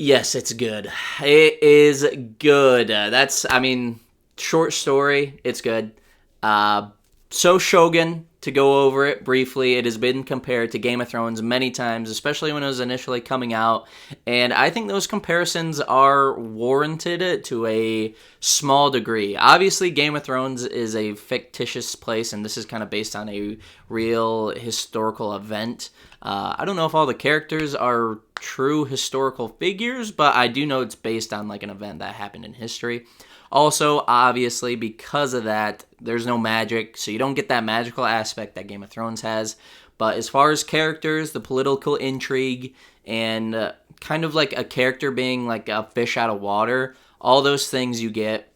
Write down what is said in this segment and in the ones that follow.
Yes, it's good. It is good. Short story. It's good. Uh, so Shogun, to go over it briefly, it has been compared to Game of Thrones many times, especially when it was initially coming out. And I think those comparisons are warranted to a small degree. Obviously, Game of Thrones is a fictitious place, and this is kind of based on a real historical event. I don't know if all the characters are true historical figures, but I do know it's based on like an event that happened in history. Also, obviously, because of that, there's no magic, so you don't get that magical aspect that Game of Thrones has. But as far as characters, the political intrigue, and kind of like a character being like a fish out of water, all those things you get.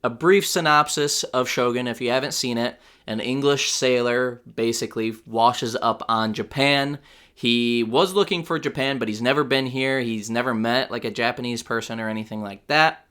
A brief synopsis of Shogun, if you haven't seen it. An English sailor basically washes up on Japan. He was looking for Japan, but he's never been here. He's never met like a Japanese person or anything like that.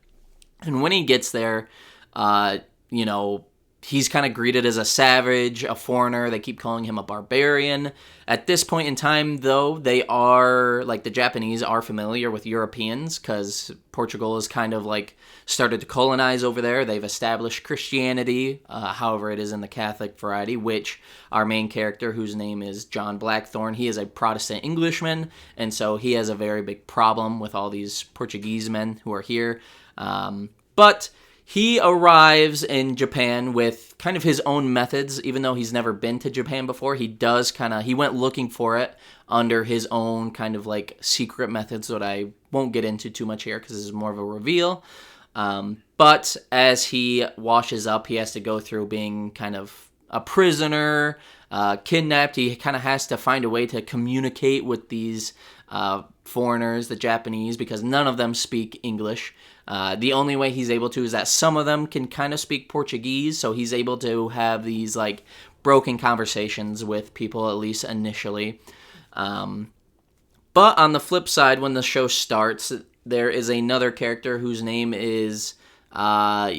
And when he gets there, uh, you know, he's kind of greeted as a savage, a foreigner. They keep calling him a barbarian. At this point in time, though, they are, like, the Japanese are familiar with Europeans because Portugal has kind of, like, started to colonize over there. They've established Christianity, however it is in the Catholic variety, which our main character, whose name is John Blackthorne, he is a Protestant Englishman, and so he has a very big problem with all these Portuguese men who are here. But he arrives in Japan with kind of his own methods, even though he's never been to Japan before. He went looking for it under his own kind of like secret methods that I won't get into too much here because this is more of a reveal. But as he washes up, he has to go through being kind of a prisoner, kidnapped. He kind of has to find a way to communicate with these foreigners, the Japanese, because none of them speak English. The only way he's able to is that some of them can kind of speak Portuguese, so he's able to have these like broken conversations with people, at least initially. But on the flip side, when the show starts, there is another character whose name is Yorunagi,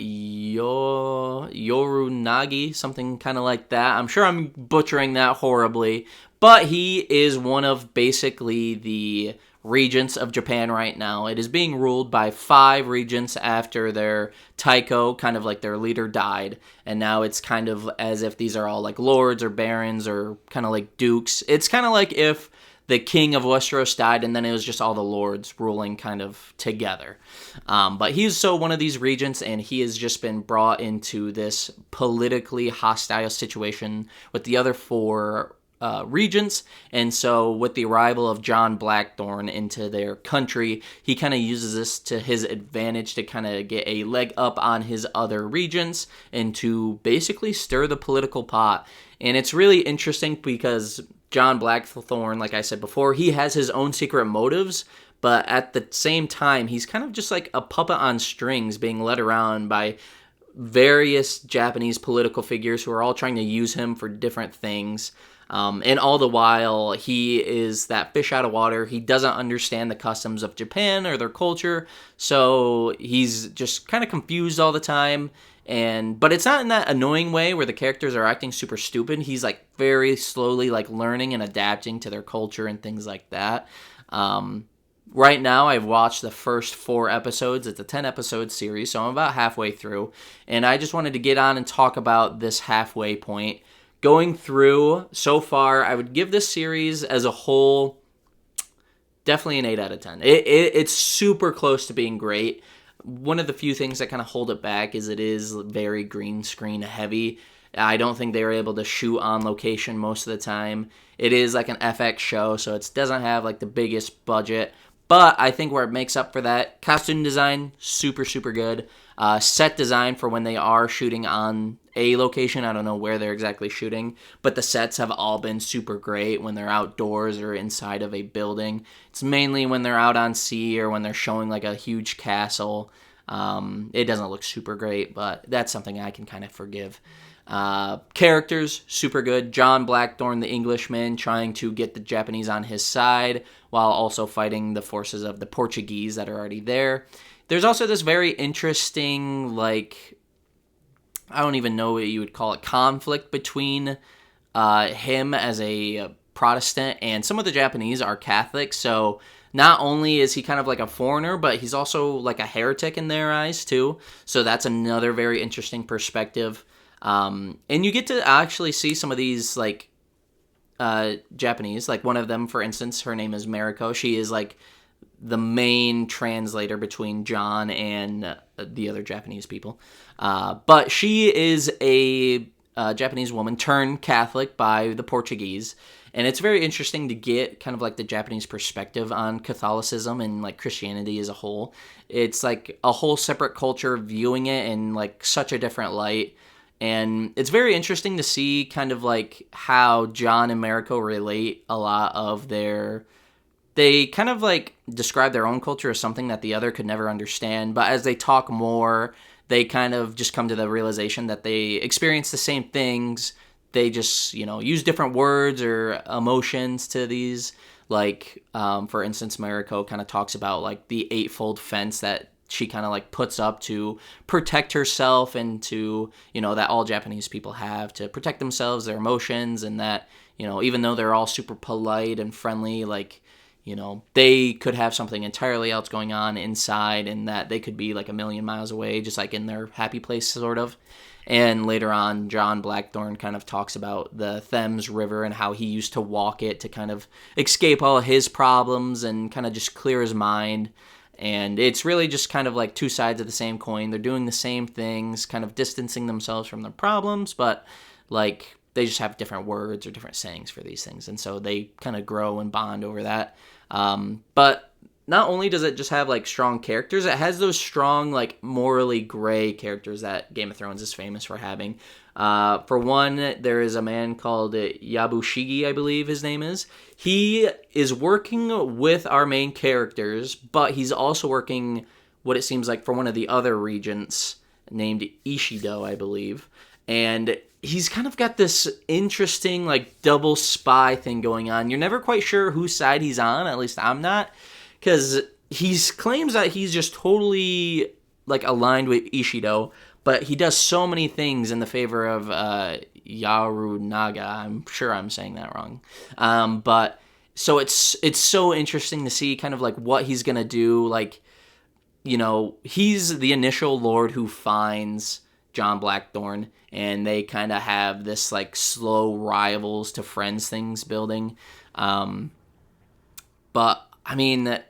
something kind of like that. I'm sure I'm butchering that horribly, but he is one of basically the regents of Japan right now. It is being ruled by 5 regents after their Taiko, kind of like their leader, died, and now it's kind of as if these are all like lords or barons or kind of like dukes. It's kind of like if the king of Westeros died, and then it was just all the lords ruling kind of together. But he's so one of these regents, and he has just been brought into this politically hostile situation with the other 4 regents, and so with the arrival of John Blackthorne into their country, he kind of uses this to his advantage to kind of get a leg up on his other regents and to basically stir the political pot. And it's really interesting because John Blackthorne, like I said before, he has his own secret motives, but at the same time, he's kind of just like a puppet on strings being led around by various Japanese political figures who are all trying to use him for different things. And all the while, he is that fish out of water. He doesn't understand the customs of Japan or their culture, so he's just kind of confused all the time. But it's not in that annoying way where the characters are acting super stupid. He's like very slowly like learning and adapting to their culture and things like that. Right now, I've watched the first 4 episodes. It's a 10-episode series, so I'm about halfway through. And I just wanted to get on and talk about this halfway point. Going through, so far, I would give this series as a whole definitely an 8 out of 10. It's super close to being great. One of the few things that kind of hold it back is it is very green screen heavy. I don't think they were able to shoot on location most of the time. It is like an FX show, so it doesn't have like the biggest budget. But I think where it makes up for that, costume design, super, super good. Set design for when they are shooting on a location. I don't know where they're exactly shooting, but the sets have all been super great when they're outdoors or inside of a building. It's mainly when they're out on sea or when they're showing like a huge castle. It doesn't look super great, but that's something I can kind of forgive. Characters, super good. John Blackthorne, the Englishman, trying to get the Japanese on his side while also fighting the forces of the Portuguese that are already there. There's also this very interesting, like, I don't even know what you would call it, conflict between him as a Protestant, and some of the Japanese are Catholic, so not only is he kind of like a foreigner, but he's also like a heretic in their eyes too. So that's another very interesting perspective. And you get to actually see some of these like Japanese, like one of them, for instance, her name is Mariko. She is like the main translator between John and the other Japanese people. But she is a Japanese woman turned Catholic by the Portuguese. And it's very interesting to get kind of like the Japanese perspective on Catholicism and like Christianity as a whole. It's like a whole separate culture viewing it in like such a different light. And it's very interesting to see kind of like how John and Mariko relate a lot of they kind of like describe their own culture as something that the other could never understand. But as they talk more, they kind of just come to the realization that they experience the same things. They just, use different words or emotions to these. Like, for instance, Mariko kind of talks about like the eightfold fence that she kind of like puts up to protect herself and to, that all Japanese people have to protect themselves, their emotions, and that, even though they're all super polite and friendly, like, they could have something entirely else going on inside, and that they could be like a million miles away, just like in their happy place, sort of. And later on, John Blackthorne kind of talks about the Thames River and how he used to walk it to kind of escape all his problems and kind of just clear his mind. And it's really just kind of like two sides of the same coin. They're doing the same things, kind of distancing themselves from their problems, but like they just have different words or different sayings for these things. And so they kind of grow and bond over that. But not only does it just have like strong characters, it has those strong like morally gray characters that Game of Thrones is famous for having. For one, there is a man called Yabushigi, I believe his name is. He is working with our main characters, but he's also working what it seems like for one of the other regents named Ishido, I believe. And he's kind of got this interesting like double spy thing going on. You're never quite sure whose side he's on, at least I'm not. Because he claims that he's just totally like aligned with Ishido, but he does so many things in the favor of Yarunaga. I'm sure I'm saying that wrong. But so it's so interesting to see kind of like what he's gonna do. Like, he's the initial lord who finds John Blackthorne, and they kind of have this like slow rivals to friends things building. But I mean,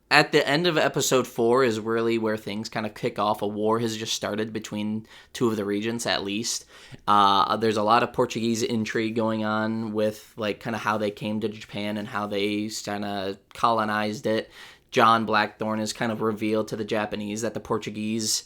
at the end of episode 4 is really where things kind of kick off. A war has just started between two of the regents, at least. There's a lot of Portuguese intrigue going on with like kind of how they came to Japan and how they kind of colonized it. John Blackthorne is kind of revealed to the Japanese that the Portuguese,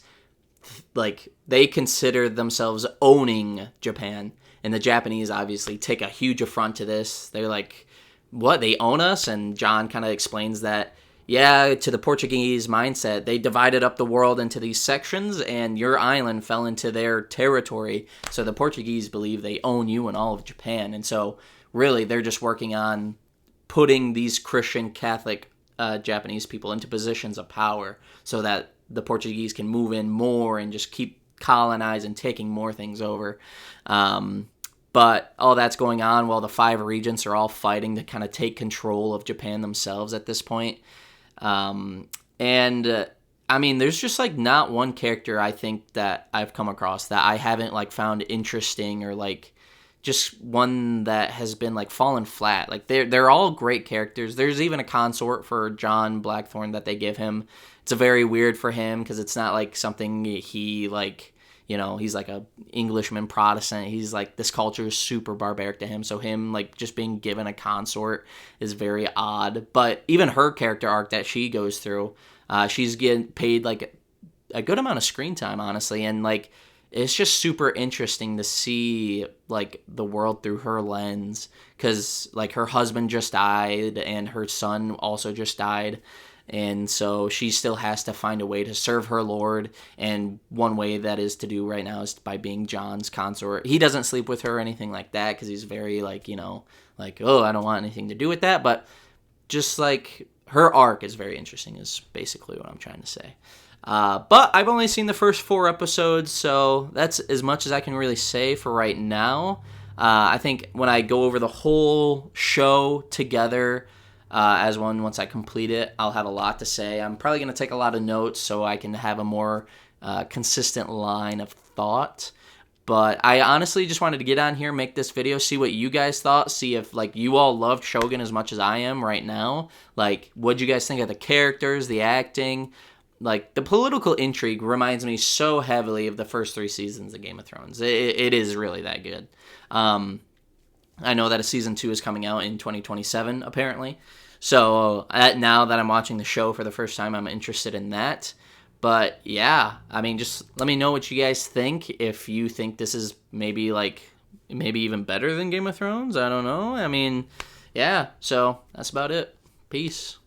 like, they consider themselves owning Japan. And the Japanese obviously take a huge affront to this. They're like, what, they own us? And John kind of explains that, yeah, to the Portuguese mindset, they divided up the world into these sections, and your island fell into their territory. So the Portuguese believe they own you and all of Japan. And so really they're just working on putting these Christian Catholic Japanese people into positions of power so that the Portuguese can move in more and just keep colonizing, taking more things over. But all that's going on while the 5 regents are all fighting to kind of take control of Japan themselves at this point. I mean, there's just like not one character I think that I've come across that I haven't like found interesting, or like just one that has been like fallen flat. Like they're all great characters. There's even a consort for John Blackthorne that they give him. It's a very weird for him because it's not like something he like, he's like a Englishman Protestant. He's like, this culture is super barbaric to him. So him like just being given a consort is very odd. But even her character arc that she goes through, she's getting paid like a good amount of screen time, honestly. And like, it's just super interesting to see like the world through her lens, because like her husband just died and her son also just died. And so she still has to find a way to serve her lord. And one way that is to do right now is by being John's consort. He doesn't sleep with her or anything like that because he's very like, like, oh, I don't want anything to do with that. But just like her arc is very interesting is basically what I'm trying to say. But I've only seen the first 4 episodes, so that's as much as I can really say for right now. I think when I go over the whole show together as one, once I complete it, I'll have a lot to say. I'm probably going to take a lot of notes so I can have a more consistent line of thought. But I honestly just wanted to get on here, make this video, see what you guys thought, see if like you all loved Shogun as much as I am right now. Like, what'd you guys think of the characters, the acting? Like, the political intrigue reminds me so heavily of the first 3 seasons of Game of Thrones. It is really that good. I know that a season 2 is coming out in 2027, apparently. So now that I'm watching the show for the first time, I'm interested in that. But yeah, I mean, just let me know what you guys think. If you think this is maybe even better than Game of Thrones, I don't know. I mean, yeah, so that's about it. Peace.